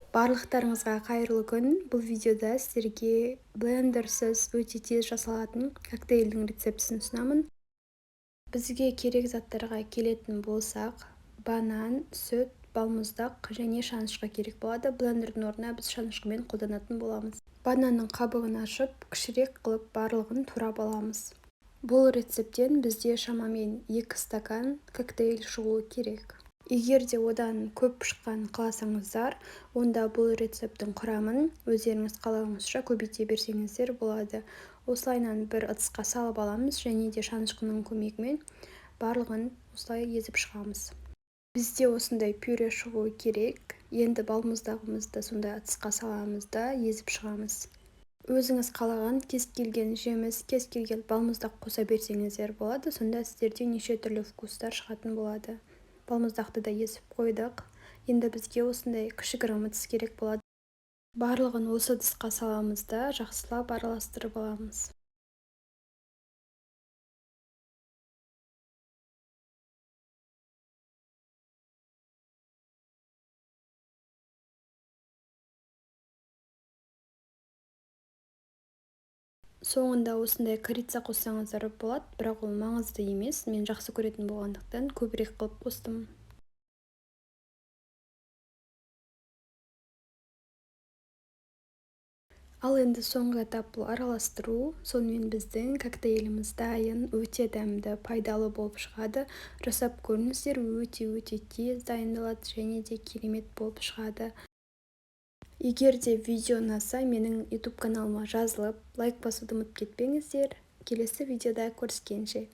Барлықтарыңызға қайырлы күн. Бұл видеода сіздерге блендерсіз өте тез жасалатын коктейльдің рецептісін ұсынамын. Бізге керек заттарға келетін болсақ, банан, сүт, балмұздақ және шанышқы керек болады. Блендердің орнына біз шанышқымен қолданатын боламыз. Бананның қабығын ашып, кішірек қылып барлығын турап аламыз. Бұл рецептен бізде шамамен 2 стакан коктейль шығуы керек. Егер де одан көп шыққан қаласаңыздар, онда бұл рецепттің құрамын өздеріңіз қалауыңызша көбейте берсеңіздер болады. Осылайынан бір ыдысқа салып аламыз және де шанышқының көмегімен барлығын осылай езіп шығамыз. Бізде осындай пюре шығуы керек. Енді балмұздағымызды сондай ыдысқа саламыз да езіп шығамыз. Өзіңіз қалаған кез келген жеміс, кез келген балмұздақ қоса берсеңіздер болады. Сонда сіздерде неше түрлі вкустар шығатын болады. Балмұздақты да езіп қойдық. Енді бізге осындай кішігірім ыдыс керек болады. Барлығын осы ыдысқа саламыз да жақсылап араластырып аламыз. Соңында осындай корица қоссаңыздар болады, бірақ ол маңызды емес. Мен жақсы көретін болғандықтан көбірек қылып қостым. Ал енді соңғы этап бұл араластыру. Сонымен біздің коктейліміз дайын, өте дәмді, пайдалы болып шығады. Жасап көріңіздер, өте тез дайындалады және де керемет болып шығады. Егер де видео ұнаса, менің YouTube каналыма жазылып, лайк басуды ұмытып кетпеңіздер. Келесі видеода көріскенше.